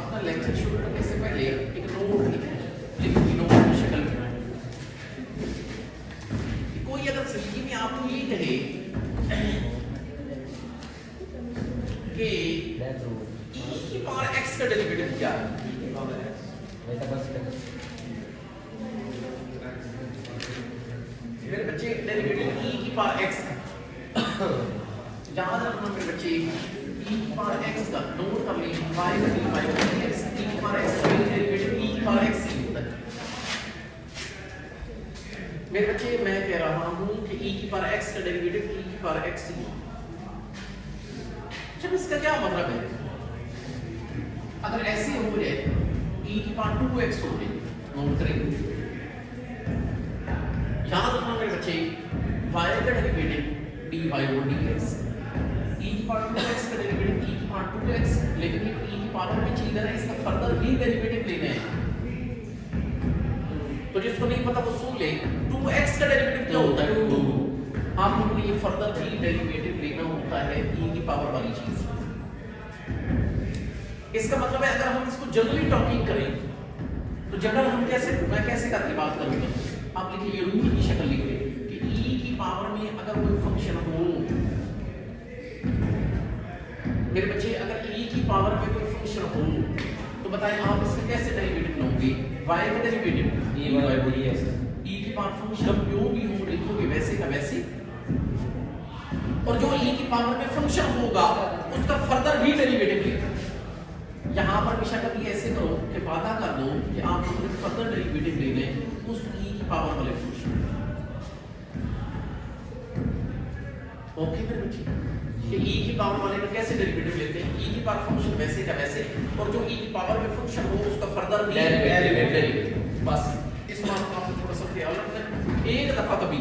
अपना लेक्चर शुरू करने से पहले एक नोट लिखिए, नोट की शक्ल में। कोई अगर जिंदगी में आपको ये कहे कि e की पावर x का डेरिवेटिव क्या है, मेरे बच्चे डेरिवेटिव e की पावर x याद रखना मेरे बच्चे, e की पावर x का नोट कर लीजिए, y का dy बाई dx, e की पावर x का डेरिवेटिव e की पावर x ही होता है। मेरे बच्चे मैं कह रहा हूं कि e की पावर x का डेरिवेटिव e की पावर x ही। जब इसका क्या मतलब है, अगर ऐसे हो जाए e की पावर 2x हो जाए, नोट करेंगे, याद रखना मेरे बच्चे y का डेरिवेटिव dy और dx, e की पावर 2x का डेरिवेटिव e की पावर 2x, लेकिन ये e की पावर में चीज है ना, इसका फर्दर भी डेरिवेटिव लेना है। तो जिसको नहीं पता वो सुन ले, 2x का डेरिवेटिव क्या होता है, 2। आप लोगों ने ये फर्दर भी डेरिवेटिव लेना होता है e की पावर वाली चीज। इसका मतलब है अगर हम इसको जनरली टॉकिंग करें तो जनरल हम मैं कैसे करके बात करूंगा, आप लिखिए रूट की शक्ल लिखिए कि e की पावर में अगर कोई फंक्शन हो, मेरे बच्चे अगर e की पावर में कोई फंक्शन हो तो बताएं आप इसका कैसे डेरिवेटिव लोगे, y का derivative e by dx, e की पावर फंक्शन जो भी हो लिखोगे वैसे का वैसे, और जो e की पावर में फंक्शन होगा उसका फर्दर भी डेरिवेटिव लेगा। यहाँ पर हमेशा कभी ऐसे करो कि वादा कर दो कि आप लोगों ने फर्दर डेरिवेटिव लेने उस e की पावर वाले फंक्शन। ओके मेरे बच्चे, कि e की पावर वाले का कैसे डेरिवेटिव लेते हैं, e की पावर फंक्शन वैसे का वैसे, और जो e की पावर में फंक्शन हो उसका फर्दर भी डेरिवेटिव। बस इस बात को आपको थोड़ा सा ख्याल रखना है। एक दफा कभी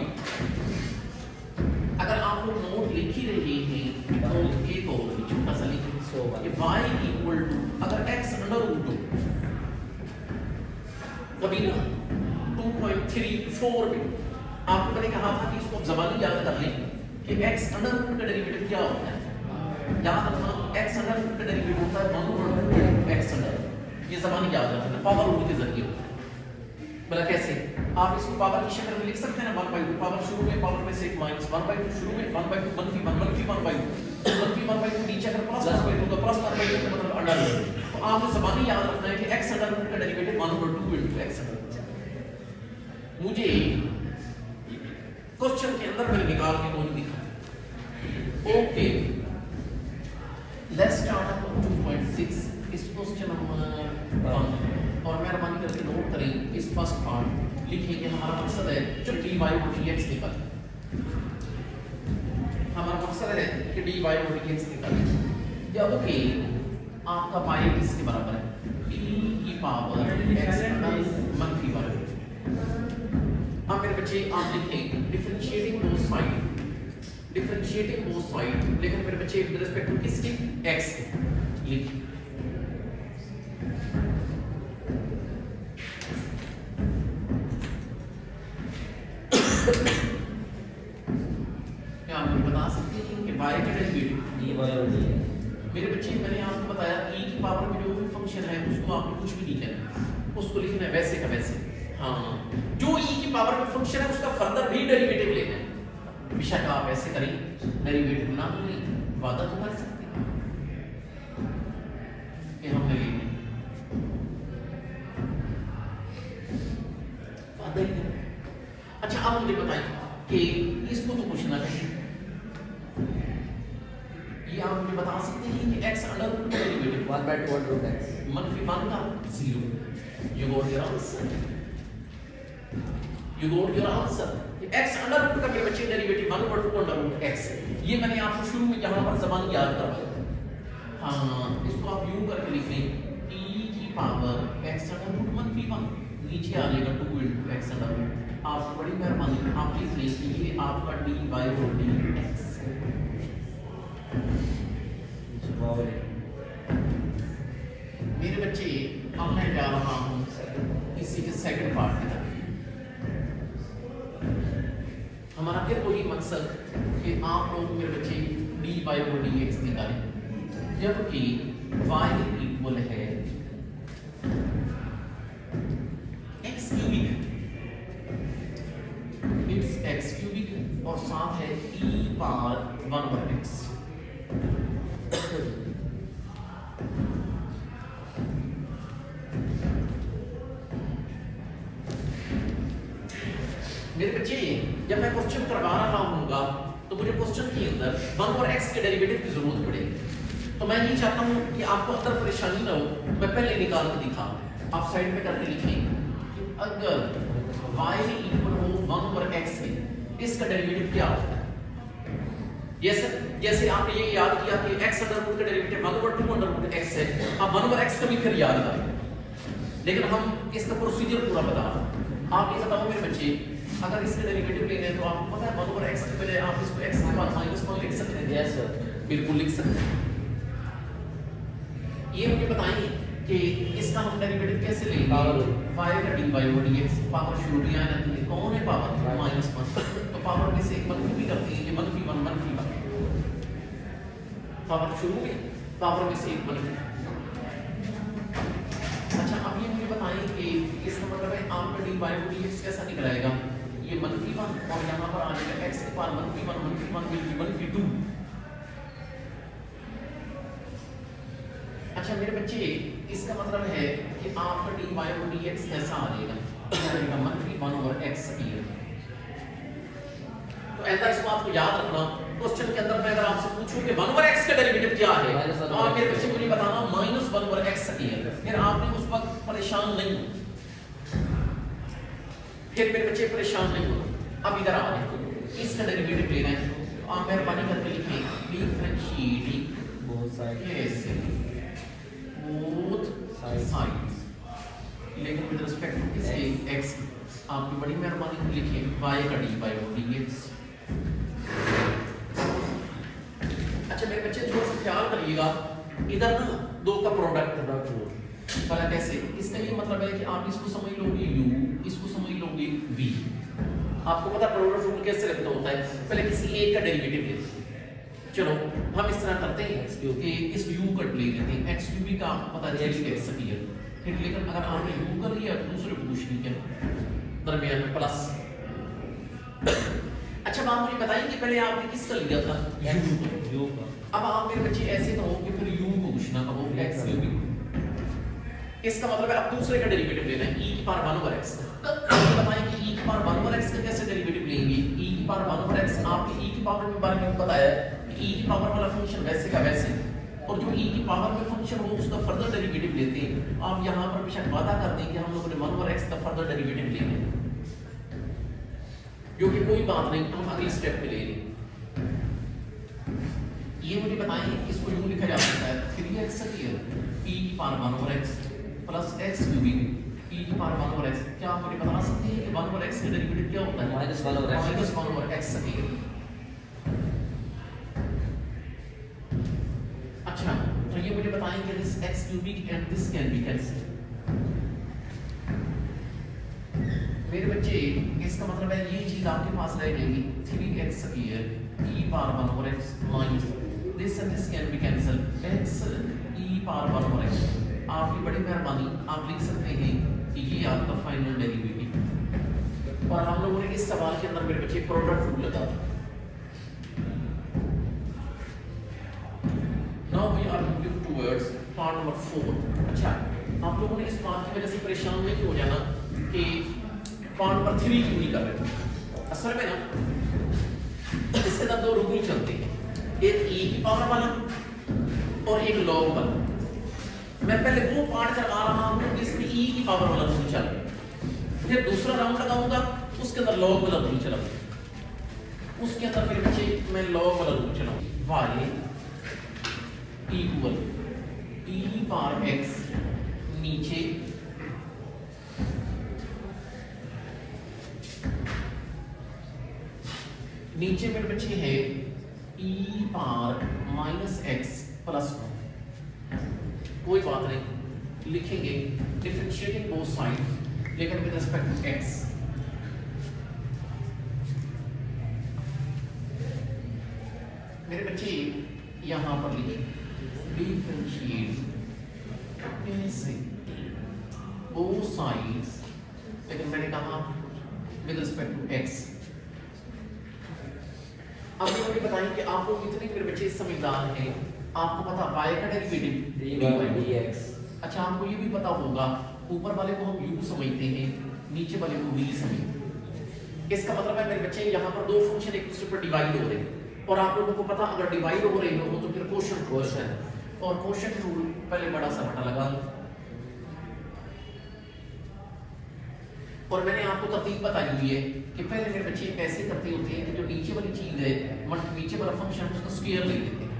अगर आप लोग नोट लिख ही रहे हैं तो एक और छोटा सा लिखिए कि y इक्वल टू अगर x अंडर रूट 2 कभी ना 2.34 में आपको मैंने कहा था कि इसको ज़बानी याद कर लें कि x अंडर रूट का डेरिवेटिव क्या होता है, याद रखना x अंडर रूट का डेरिवेटिव होता है 1/2 x अंडर, ये ज़बानी याद रखना, पावर रूट के जरिए होता है। बोला कैसे, आप इसको पावर की शक्ल में लिख सकते हैं ना, 1/2 पावर शुरू में पावर में से एक माइनस 1/2 शुरू में 1/2 मनफी 1 मनफी 1/2 मनफी 1/2 नीचे अगर प्लस 1/2 तो प्लस 1/2 का मतलब अंडर रूट। तो आपको ज़बानी याद रखना है कि x अंडर रूट का डेरिवेटिव 1/2 इनटू x अंडर। मुझे क्वेश्चन के अंदर मैंने निकाल के कौन दिखा। ओके लेट्स स्टार्ट अप 2.6 इस क्वेश्चन नंबर 1 और मेहरबानी करके नोट करें इस फर्स्ट पार्ट, लिखिए कि हमारा मकसद है कि dy और dx निकालें, हमारा मकसद है कि dy और dx निकालें। जब कि आपका y किसके बराबर है, e की पावर x मनफी 1। अब मेरे बच्चे आप लिखें डिफरेंशिएटिंग बोथ साइड, लेकिन मेरे बच्चे विद रिस्पेक्ट टू किसके, x के लिखिए। क्या आप बता सकते हैं कि y का डेरिवेटिव e बाई dx, मेरे बच्चे मैंने आपको बताया e की पावर में जो भी फंक्शन है उसको आपने कुछ भी नहीं करना, उसको लिखना है वैसे का वैसे। हाँ, जो e की पावर में फंक्शन है उसका फर्दर भी डेरिवेटिव लेना है। बेशक आप ऐसे करें, डेरिवेटिव ना लें, वादा तो कर सकते हैं कि हमने लेने, वादा ही करें। अच्छा अब मुझे बताइए कि इसको तो कुछ ना कहें, ये आप मुझे बता सकते हैं कि x अंडर रूट का डेरिवेटिव 1/2 रूट x मनफी 1 का 0, you got your answer, x under root का मेरे बच्चे डेरिवेटिव 1/2 अंडर रूट x, ये मैंने आपको शुरू में यहाँ पर ज़बानी याद करवाया। हाँ, इसको आप यूं करके लिख लें e की पावर x अंडर रूट मनफी 1, नीचे आ जाएगा 2 इनटू x अंडर रूट। आप बड़ी मेहरबानी आप लिख लें कि ये आपका dy और dx। मेरे बच्चे अब मैं जा रहा हूँ इसी के सेकंड पार्ट की तरफ। हमारा फिर वही मकसद कि आप लोग मेरे बच्चे dy और dx निकालें, जबकि y इक्वल है मेरे बच्चे जब मैं क्वेश्चन करवा रहा हूँगा तो मुझे क्वेश्चन के अंदर 1 और x के डेरिवेटिव की जरूरत पड़ेगी। तो मैं ये चाहता हूँ कि आपको अंदर परेशानी ना हो, मैं पहले निकाल के दिखा, आप साइड में करके लिखें कि अगर y इक्वल हो 1 और x के, इसका डेरिवेटिव क्या होता है। जैसे आपने ये याद किया कि x अंडर रूट का डेरिवेटिव 1 ओवर 2 अंडर रूट x है, आप 1 ओवर x का भी फिर याद करें, लेकिन हम इसका प्रोसीजर पूरा बता रहे हैं। आप ये बताओ मेरे बच्चे, अगर इसके डेरिवेटिव लेने हैं तो आपको पता है 1 ओवर x के पहले आप इसको x के बाद -1 लिख सकते हैं। यस सर, बिल्कुल लिख सकते हैं। ये मुझे बताइए कि इसका हम डेरिवेटिव कैसे लेंगे। y का dy ओवर dx, पावर शुरू भी आना चाहिए, कौन है पावर -1, तो पावर में से एक मनफी भी करते हैं, ये -1 -1 पावर शुरू में पावर में से एक मनफी। अच्छा अब ये मुझे बताएं कि इसका मतलब है आपका dy ओवर dx कैसा निकलेगा, ये -1 और यहाँ पर आ जाएगा x के पावर -1 -2। अच्छा मेरे बच्चे, इसका मतलब है कि आपका dy ओवर dx कैसा आ जाएगा, -1 ओवर x स्क्वायर। तो ऐसा इस बात को याद रखना, क्वेश्चन के अंदर मैं अगर आपसे पूछूं कि 1 ओवर x का डेरिवेटिव क्या है, तो आप मेरे बच्चे मुझे बताना -1 ओवर x स्क्वायर। फिर आपने उस वक्त परेशान नहीं हो, फिर मेरे बच्चे परेशान नहीं हो। अब इधर आ जाए, इसका डेरिवेटिव लेना है, तो आप मेहरबानी करके लिखें डिफरेंशिएटिंग बोथ साइड्स, लेकिन विद रिस्पेक्ट टू इसके x, आपकी बड़ी मेहरबानी लिखें y का dy ओवर dx। अच्छा मेरे बच्चे थोड़ा सा ख्याल करिएगा, इधर ना दो का प्रोडक्ट वाला कैसे, इसका ये मतलब है कि आप इसको समझ लोगे u, इसको समझ लोगे v। आपको पता प्रोडक्ट रूल कैसे लगता होता है, पहले किसी एक का डेरिवेटिव लेते हैं। चलो हम इस तरह करते हैं कि इस u का ले लेते हैं, x u v का आपको पता है x स्क्वायर, फिर लेकिन अगर आपने u कर लिया दूसरे को कुछ नहीं किया, दरमियान में प्लस। अच्छा बात मुझे बताइए कि पहले आपने किसका लिया था, u का। अब आप मेरे बच्चे ऐसे कहो कि फिर u को कुछ ना कहो, x u v। इसका मतलब है आप दूसरे का डेरिवेटिव लेना है, e की पावर 1 ओवर x। ये बताएं कि e की पावर 1 ओवर x का कैसे डेरिवेटिव लेंगे। e की पावर 1 ओवर x, आपने e की पावर के बारे में बताया है कि e की पावर वाला फंक्शन वैसे का वैसे, और जो e की पावर में फंक्शन हो उसका फर्दर डेरिवेटिव लेते हैं। आप यहाँ पर बेशक वादा करते हैं कि हम लोगों ने 1 ओवर x का फर्दर डेरिवेटिव लेंगे, जो कि कोई बात नहीं, हम अगले स्टेप पे ले लेंगे। ये मुझे बताएं, इसको यूं लिखा जा सकता है 3x स्क्वायर e की power 1 over x plus x cubing e की पावर 1 ओवर x। क्या आप मुझे बता सकते हैं कि 1 ओवर x का डेरिवेटिव क्या होता है, -1 ओवर x स्क्वायर। अच्छा तो ये मुझे बताएं कि this x cubic and this can be cancelled. मेरे बच्चे इसका मतलब है ये चीज आपके पास रह जाएगी 3x square e power 1 over x minus this and this can be cancelled x e power 1 over x। आपकी बड़ी मेहरबानी, आप लिख सकते हैं कि ये आपका फाइनल डेरिवेटिव। और हम लोगों ने इस सवाल के अंदर मेरे बच्चे प्रोडक्ट रूल लगा। Now we are moving towards part number 4। अच्छा आप लोगों ने इस बात की वजह से परेशान नहीं हो जाना कि पार्ट नंबर 3 क्यों नहीं कर रहे। असल में ना इसके अंदर दो रूल चलते हैं, एक e की पावर वाला और एक लॉग वाला। मैं पहले वो पार्ट करवा रहा हूं जिसमें e की पावर वाला रूल चल रहा है, फिर दूसरा राउंड लगाऊंगा उसके अंदर लॉग वाला रूल चलाऊंगा, उसके अंदर मेरे बच्चे मैं लॉग वाला रूल चलाऊंगा। y equal e power x नीचे नीचे मेरे बच्चे है e पावर -x प्लस 1। कोई बात नहीं, लिखेंगे डिफरेंशिएटिंग बोथ साइड लेकिन विद रिस्पेक्ट टू x। मेरे बच्चे यहां पर लिखें डिफरेंशिएट बोथ साइड्स, लेकिन मैंने कहा विद रिस्पेक्ट टू x। अब मुझे बताएं कि आप लोग इतने मेरे बच्चे समझदार हैं, आपको पता y का डेरिवेटिव dx। अच्छा आपको ये भी पता होगा ऊपर वाले को हम u समझते हैं, नीचे वाले को v समझते हैं। इसका मतलब है मेरे बच्चे यहाँ पर दो फंक्शन एक दूसरे पर डिवाइड हो रहे हैं, और आप लोगों को पता अगर डिवाइड हो रहे हो तो फिर कोशेंट रूल है, और कोशेंट रूल पहले बड़ा सा बटा लगा लो। और मैंने आपको तरतीब बताई हुई है कि पहले मेरे बच्चे कैसे करते होते हैं कि जो नीचे वाली चीज है नीचे वाला फंक्शन उसका स्क्वायर ले लेते हैं,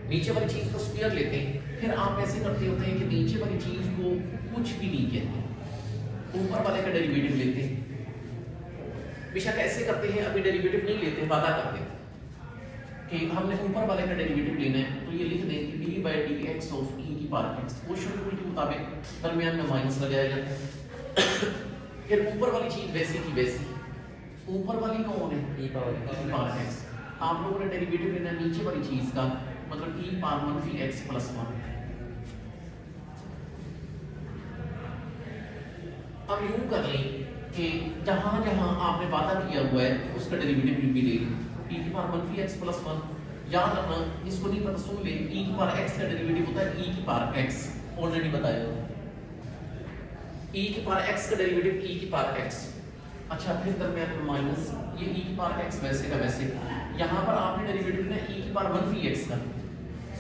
नीचे वाली चीज को स्क्वायर लेते हैं, फिर आप ऐसे करते होते हैं कि नीचे वाली चीज को कुछ भी नहीं कहते, ऊपर वाले का डेरिवेटिव लेते हैं। बेशक ऐसे करते हैं, अभी डेरिवेटिव नहीं लेते, वादा करते हैं कि हमने ऊपर वाले का डेरिवेटिव लेना है, तो ये लिख दें कि d/dx ऑफ e की पावर x, क्वेश्चन रूल के मुताबिक दरमियान में माइनस लगाया जाता है। फिर ऊपर वाली चीज वैसी की वैसी, ऊपर वाली कौन है e पावर x, आप लोगों ने डेरिवेटिव लेना है नीचे वाली चीज का, मतलब e पावर -x + 1। अब यूं कर लें कि जहां जहां आपने वादा किया हुआ है उसका डेरिवेटिव भी ले लें, e की पावर -x + 1। याद रखना, इसको नहीं पता सुन ले, e की पावर x का डेरिवेटिव होता है e की पावर x, ऑलरेडी बताया e की पावर x का डेरिवेटिव e की पावर x। अच्छा, फिर दरमियान में माइनस, ये e की पावर x वैसे का वैसे, यहाँ पर आपने डेरिवेटिव लेना e की पावर -x का,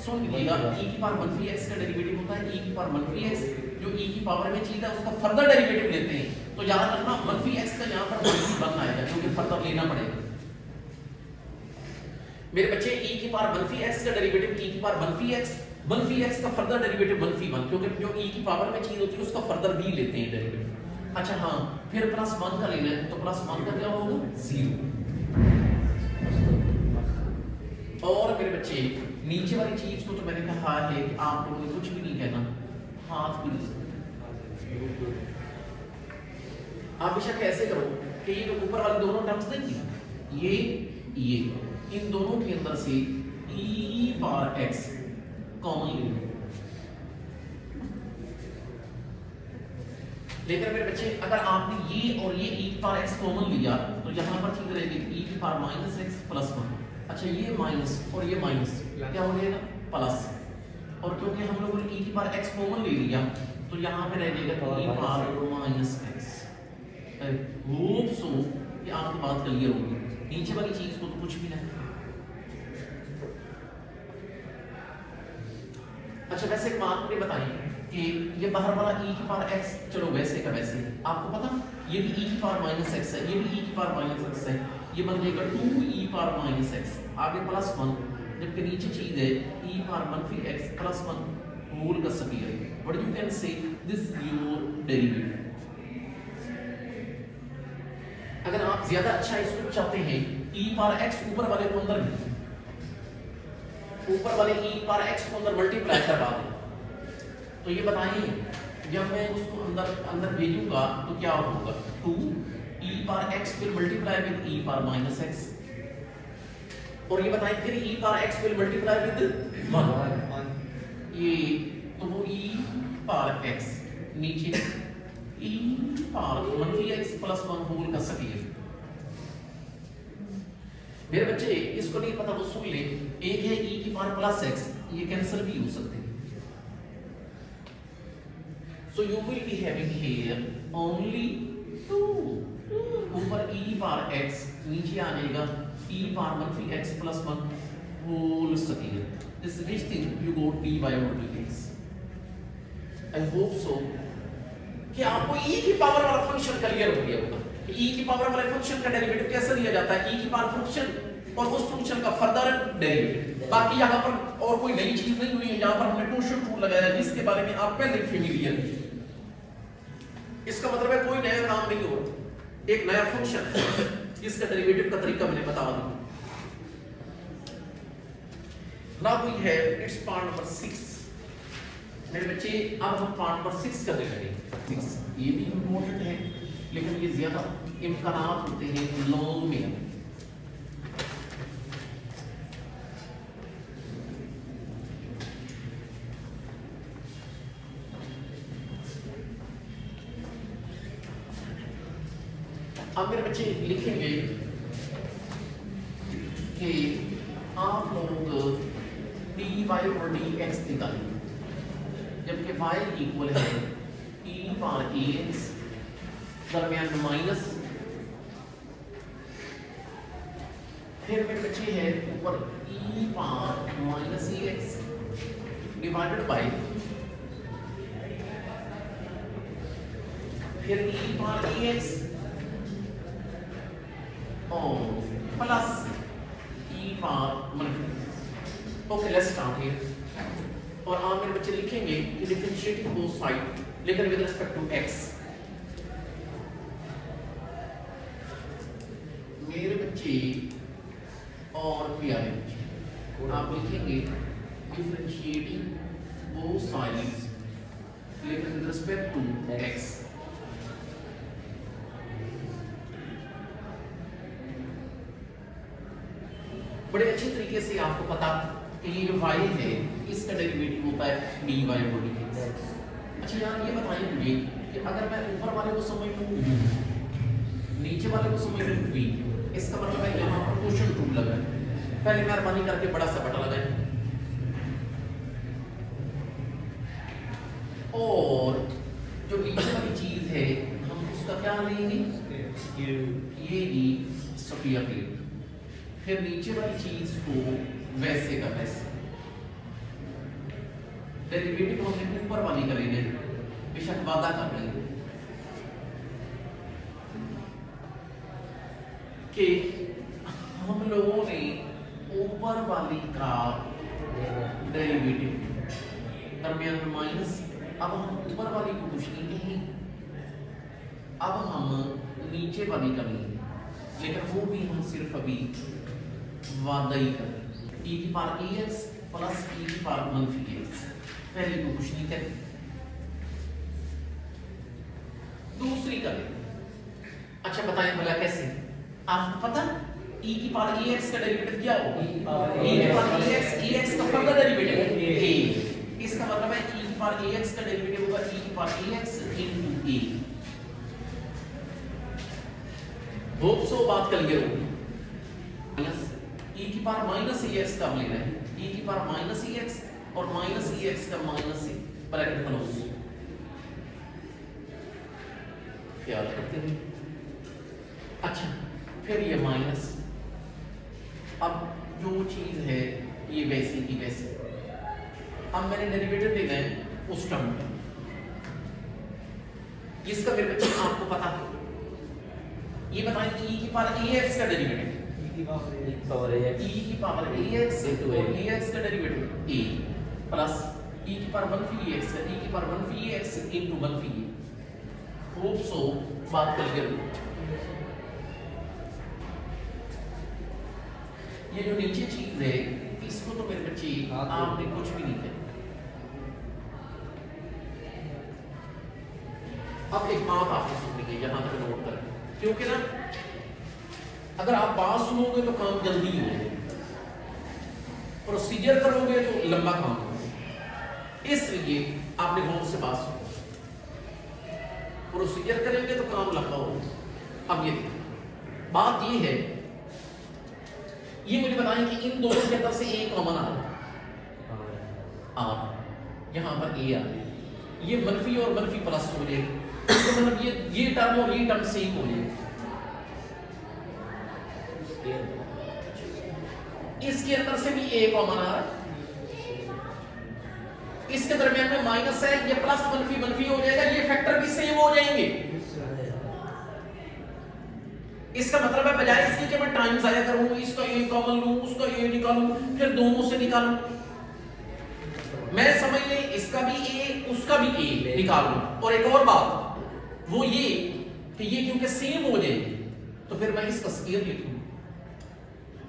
सुन लीजिएगा, e की पावर -x का डेरिवेटिव होता है e की पावर -x, जो e की पावर में चीज है उसका फर्दर डेरिवेटिव लेते हैं, तो याद रखना -x का यहाँ पर -1 आएगा क्योंकि फर्दर लेना पड़ेगा। मेरे बच्चे e की पावर -x का डेरिवेटिव e की पावर -x का फर्दर डेरिवेटिव -1, क्योंकि जो e की पावर में चीज होती है उसका फर्दर भी लेते हैं डेरिवेटिव। अच्छा हाँ, फिर +1 का लेना है, तो +1 का क्या होगा 0। और मेरे बच्चे नीचे वाली चीज को तो मैंने कहा है कि आप लोगों ने कुछ भी नहीं कहना, हाथ भी नहीं सकते। आप बेशक कैसे करो कि ये जो ऊपर वाली दोनों टर्म्स देंगी, ये इन दोनों के अंदर से e पावर x कॉमन ले लो। लेकिन मेरे बच्चे अगर आपने ये और ये e पावर x कॉमन लिया तो यहां पर चीज रहेगी e की पावर -x + 1। अच्छा, ये माइनस और ये माइनस क्या हो जाएगा प्लस, और क्योंकि हम लोगों ने e की पावर x कॉमन ले लिया तो यहां पे रह जाएगा e power -x। Hope so कि आपकी बात क्लियर होगी, नीचे वाली चीज को तो कुछ भी नहीं। अच्छा, वैसे एक बात मुझे बताइए कि ये बाहर वाला e की पावर x, चलो वैसे का वैसे, आपको पता ये भी e की पावर -x है, ये भी e की पावर -x है, ये बन जाएगा 2e पावर -x, आगे +1, जबकि नीचे चीज है e पावर -x + 1 होल का square. What you can say this your derivative. अगर आप ज्यादा अच्छा इसको चाहते हैं, e पावर x ऊपर वाले को अंदर, ऊपर वाले e पावर x को अंदर मल्टीप्लाई करवा दें, तो ये बताइए जब मैं उसको अंदर भेजूंगा तो क्या होगा, 2e power x will multiply with e power -x, और ये बताइए फिर e power x will multiply with 1, ये तो वो e पावर x नीचे e पावर -x + 1 होल का स्क्वायर। मेरे बच्चे इसको नहीं पता वो सुन ले, एक है e की पावर +x, ये कैंसिल भी हो सकते हैं, so you will be having here only 2, ऊपर e पावर x, नीचे आ जाएगा e power -x + 1 whole square. this is which thing you got d/dx। I hope so कि आपको e की पावर वाला फंक्शन क्लियर हो गया होगा कि e की पावर वाले फंक्शन का डेरिवेटिव कैसे लिया जाता है, e की पावर फंक्शन और उस फंक्शन का फर्दर डेरिवेटिव। बाकी यहाँ पर और कोई नई चीज नहीं हुई है, यहाँ पर हमने कोशेंट रूल लगाया जिसके बारे में आप पहले फेमिलियर, इसका मतलब है कोई नया काम नहीं हो, एक नया फंक्शन, इसका डेरिवेटिव का तरीका मैंने बता दिया। Now we have its part number 6। मेरे बच्चे अब हम पार्ट नंबर 6 करने लगे। 6 ये भी इम्पोर्टेंट है, लेकिन ये ज्यादा इम्कानात होते हैं लॉन्ग में। अब मेरे बच्चे लिखेंगे कि आप लोग dy और dx निकालें, जबकि y इक्वल है e पावर ax दरमियान में माइनस, फिर मेरे बच्चे है ऊपर e power minus E x divided by फिर e पावर ई एक्स और प्लस e पावर मनफी। Okay let's start here. और आप मेरे बच्चे लिखेंगे कि डिफरेंशिएटिंग बोथ साइड लेकिन विद रिस्पेक्ट टू x। मेरे बच्चे और प्यारे बच्चे आप लिखेंगे डिफरेंशिएटिंग बोथ साइड्स लेकिन विद रिस्पेक्ट टू x। बड़े अच्छे तरीके से आपको पता कि ये जो y है इसका डेरिवेटिव होता है dy dx। अच्छा यार ये बताइए मुझे कि अगर मैं ऊपर वाले को समझ लूं नीचे वाले को समझ लूं v, इसका मतलब है यहाँ पर क्वेश्चन टू लगा है। पहले मेहरबानी करके बड़ा सा बटन लगाएं और जो नीचे वाली चीज है हम उसका क्या लेंगे, ये भी स्फीयर ले, फिर नीचे वाली चीज को वैसे का वैसे डेरिवेटिव हमने ऊपर वाली का लेने बेशक वादा कर रहे हैं कि हम लोगों ने ऊपर वाली का डेरिवेटिव दरमियान में माइनस, अब हम ऊपर वाली को कुछ नहीं कहें, अब हम नीचे वाली का लेंगे लेकिन वो भी हम सिर्फ अभी वादा ही करें e की पावर ex प्लस e की पावर मनफी x। पहले को कुछ नहीं करें, दूसरी करें। अच्छा बताएं भला कैसे, आपको पता e की पावर ex का डेरिवेटिव क्या होगा, e की पावर ex का फर्दर डेरिवेटिव a, इसका मतलब है e की पावर ex का डेरिवेटिव होगा e की power ex into a। Hope so बात क्लियर होगी। माइनस e की पावर माइनस ex का हम ले रहे हैं, e की पावर माइनस ex और माइनस ex का माइनस से ब्रैकेट क्लोज, ख्याल करते हैं। अच्छा फिर ये माइनस, अब जो चीज है ये वैसी की वैसे, अब मैंने डेरिवेटिव लेना है उस टर्म का, इसका मेरे बच्चे आपको पता है, ये बताएं e की पावर ex का डेरिवेटिव e की पावर ax into ax का डेरिवेटिव a प्लस e की पावर मनफी x है, e की पावर मनफी x into मनफी a। होप सो बात क्लियर हो। ये जो नीचे चीज है इसको तो मेरे बच्चे आपने कुछ भी नहीं किया। अब एक बात आपने सुननी है, यहां तक नोट करें, क्योंकि ना अगर आप बात सुनोगे तो काम जल्दी हो जाएगा, प्रोसीजर करोगे तो लंबा काम होगा, इसलिए आपने गौर से बात सुनो। प्रोसीजर करेंगे तो काम लंबा होगा। अब ये बात ये है, ये मुझे बताएं कि इन दोनों के अंदर से ए कॉमन आ रहा है, यहां पर ए आ रहा है, ये मनफी और मनफी प्लस हो जाएगा, तो मतलब ये टर्म और ये टर्म सेम हो जाएगा। इसके अंदर से भी ए कॉमन आ रहा है, इसके दरमियान में माइनस है, ये प्लस मनफी मनफी हो जाएगा, ये फैक्टर भी सेम हो जाएंगे। इसका मतलब है बजाय इसके कि मैं टाइम जाया करूं, इसका ए कॉमन लूं, उसका ए निकालूं, फिर दोनों से निकालूं, मैं समझ ले इसका भी ए उसका भी ए निकालूं। और एक और बात वो ये कि ये क्योंकि सेम हो जाएंगे तो फिर मैं इसका स्क्वायर लिखूं,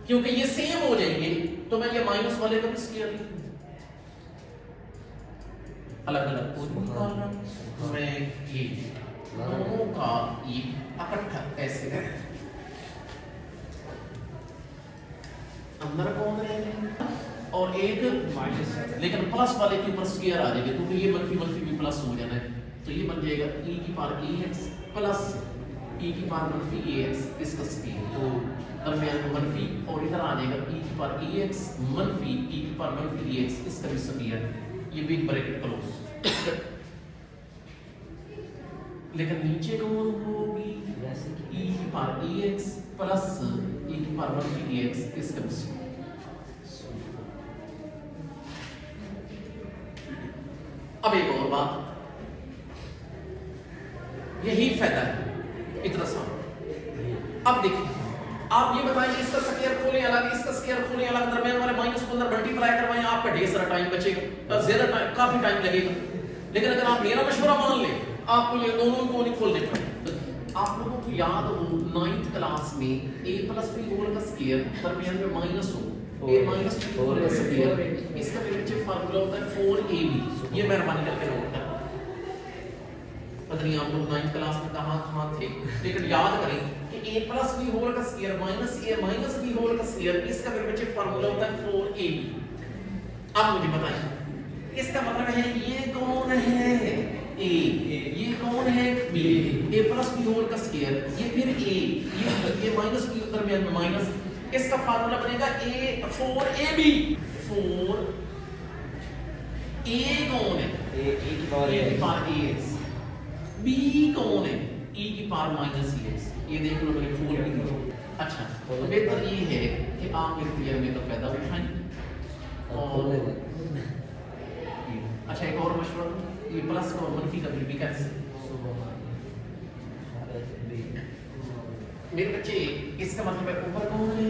क्योंकि ये सेम हो जाएंगे तो मैं ये माइनस वाले का भी स्क्वायर लिखूं। अलग अलग कोड निकालना, मैं ये दोनों का ये इकट्ठा ऐसे है, अंदर कौन रहेगा और एक माइनस, लेकिन प्लस वाले के ऊपर स्क्वायर आ जाएगा, क्योंकि ये मनफी मनफी भी प्लस हो जाना है, तो ये बन जाएगा e की पावर ax प्लस e की पावर मनफी ax, इसका स्क्वायर, तो दरमियान में मनफी और इधर आ जाएगा e की पावर ax मनफी e की पावर मनफी ax, इसका भी स्क्वायर, ये बिग ब्रैकेट क्लोज। लेकिन नीचे कौन होगी? e की पावर ax प्लस e की पावर ax इसका अब एक और बात, यही फायदा है इतना सा। अब देखिए, आप ये बताइए इसका स्क्वायर खोलें अलग, इसका स्क्वायर खोलें अलग, दरमियान वाले माइनस को अंदर मल्टीप्लाई करवाएं, आपका ढेर सारा टाइम बचेगा, ज्यादा टाइम, काफी टाइम लगेगा। लेकिन अगर आप मेरा मशवरा मान लें, आपको ये दोनों को नहीं खोलने पड़े। आप लोगों को याद हो 9th क्लास में a प्लस b होल का स्क्वायर दरमियान में माइनस हो, a माइनस b होल का स्क्वायर, इसका पीछे फार्मूला होता है 4ab। ये मेहरबानी करके नोट करें। पता नहीं आप लोग 9th क्लास में कहां थे, लेकिन याद करें कि a प्लस b होल का square minus a minus b whole का स्क्वायर, इसका पीछे फार्मूला होता है 4ab। अब मुझे बताइए, इसका मतलब है ये कौन है? a, ये कौन है? b, a plus b whole का स्क्वायर, ये फिर a, ये माइनस b दरमियान में माइनस, इसका फार्मूला बनेगा a 4ab। 4 a कौन है? ए की पावर ax, b कौन है? e की पावर माइनस ax। ये देख लो, मैंने खोल भी दिया। अच्छा, तो बेहतर ये है कि आप मेरे क्लियर में तो फायदा उठाएं। और अच्छा, एक और मशवरा, ये प्लस और मनफी का भी कैंसिल। मेरे बच्चे, इसका मतलब है ऊपर कौन है?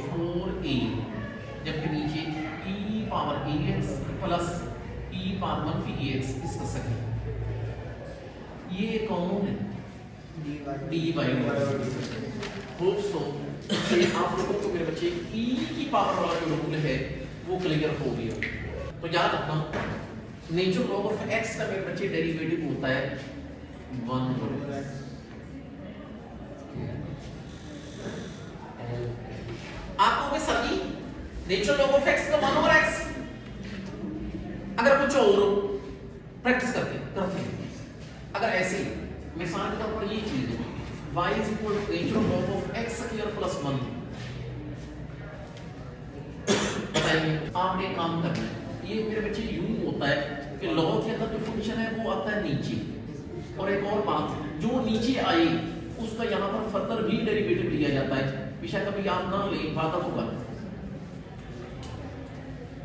4a, जबकि नीचे e power ax plus e power मनफी ax, इसका सही। ये कौन है? dy। होप सो आप लोगों को मेरे बच्चे e की पावर वाला जो रूल है वो क्लियर हो गया। तो याद रखना, नेचुरल लॉग ऑफ x का मेरे बच्चे डेरिवेटिव होता है 1/x। आपको भी sir ji natural log of x का 1/x, अगर कुछ और प्रैक्टिस करते हैं, अगर ऐसे मिसाल के तौर पर ये चीज है y is equal to natural log of x square plus 1। बताइए, आपने काम करना है। ये मेरे बच्चे यूं होता है कि लॉग के अंदर जो फंक्शन है वो आता है नीचे, और एक और बात, जो नीचे आए उसका यहाँ पर फर्दर भी डेरिवेटिव लिया जाता है। बेशक कभी आप ना ले, वादा होगा।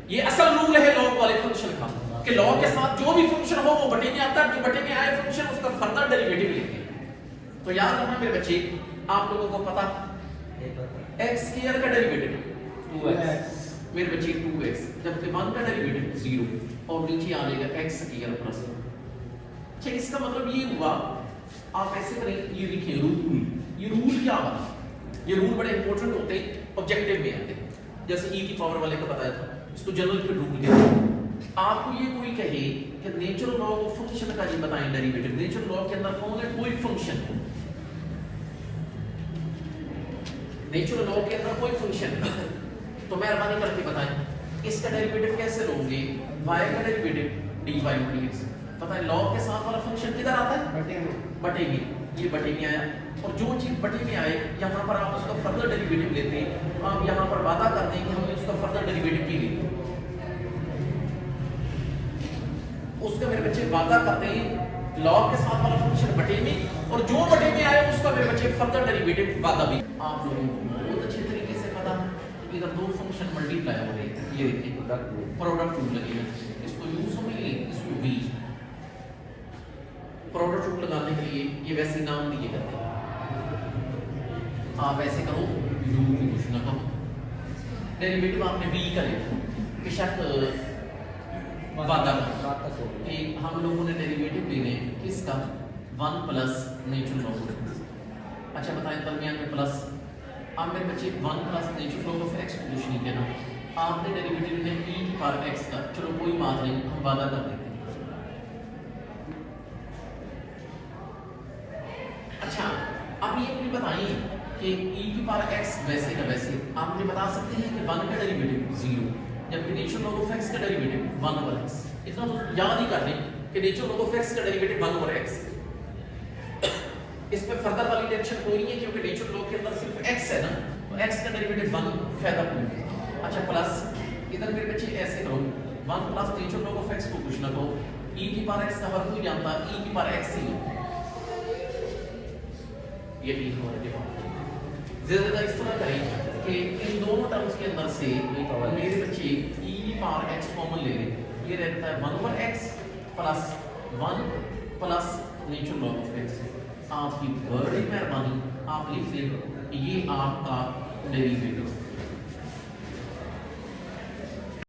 ये असल रूल है लॉग वाले फंक्शन का कि लॉग के साथ जो भी फंक्शन हो वो बटे में आता है, जो बटे में आए फंक्शन उसका फर्दर डेरिवेटिव लेते हैं। तो याद रखना मेरे बच्चे, आप लोगों को पता x स्क्वायर का डेरिवेटिव 2x, मेरे बच्चे 2x, जबकि 1 का डेरिवेटिव 0 और नीचे आ जाएगा x स्क्वायर प्लस। अच्छा, इसका मतलब ये हुआ, आप ऐसे करें, ये लिखें रूल। ये रूल क्या बना? ये रूल बड़े इंपॉर्टेंट होते हैं, ऑब्जेक्टिव में आते हैं। जैसे e की पावर वाले का बताया था, इसको जनरल पे रूल कहते हैं। आपको ये कोई कहे कि नेचुरल लॉग ऑफ फंक्शन का जी बताएं डेरिवेटिव, नेचुरल लॉग के अंदर कौन है? कोई फंक्शन। नेचुरल लॉग के अंदर कोई फंक्शन तो मेहरबानी करके बताएं इसका डेरिवेटिव कैसे लोगे? y का डेरिवेटिव dy dx। पता है लॉग के साथ वाला फंक्शन किधर आता है? बटे में। ये बटे में आया, और जो चीज बटे में आए यहाँ पर आप उसका फर्दर डेरिवेटिव लेते हैं। आप यहाँ पर वादा करते हैं कि हमने उसका फर्दर डेरिवेटिव भी लिया, उसका मेरे बच्चे वादा करते हैं लॉग के साथ वाला फंक्शन बटे में, और जो बटे में आए उसका मेरे बच्चे फर्दर डेरिवेटिव वादा भी। आप लोगों को बहुत अच्छे तरीके से पता है इधर दो फंक्शन मल्टीप्लाई हो रहे हैं। ये देखिए प्रोडक्ट रूल लगेगा, इसको यू समझ लें, इसको वी। प्रोडक्ट रूल लगाने के लिए ये वैसे नाम दिए जाते हैं। आप ऐसे करो, यू भी कुछ ना करो, डेरिवेटिव आपने वी का लिखा, बेशक वादा कि हम लोगों ने डेरिवेटिव लेने किसका? 1 प्लस नेचुरल लॉग। अच्छा बताएं, दरमियान में प्लस। आप मेरे बच्चे 1 plus natural log of x को कुछ नहीं कहना, आपने डेरिवेटिव ने e की पावर x का, चलो कोई बात नहीं, हम वादा कर देते हैं। अच्छा, आप ये मुझे बताइए कि e की पावर x वैसे का वैसे आप मुझे बता सकते हैं कि 1 का डेरिवेटिव 0, जबकि नेचुरल लॉग ऑफ x का डेरिवेटिव 1/x। इतना तो याद ही कर लें कि नेचुरल लॉग ऑफ x का डेरिवेटिव 1/x। इसमें फर्दर वाली टेंशन कोई नहीं है, क्योंकि नेचुरल लॉग के अंदर सिर्फ x है ना, तो x का डेरिवेटिव 1 फायदा कोई। अच्छा प्लस, इधर मेरे बच्चे ऐसे करो, 1 plus natural log of x को कुछ ना कहो, e की पावर x का हर कोई जानता है e की पावर x ही ये भी हमारे डिफॉल्ट ज़्यादा इस तरह करें कि इन दोनों टर्म्स के अंदर से मेरे बच्चे e पावर x कॉमन ले रहे हैं, ये रहता है 1/x plus 1 plus natural log of x। आपकी बड़ी मेहरबानी, आप लिख दें ये आपका डेरिवेटिव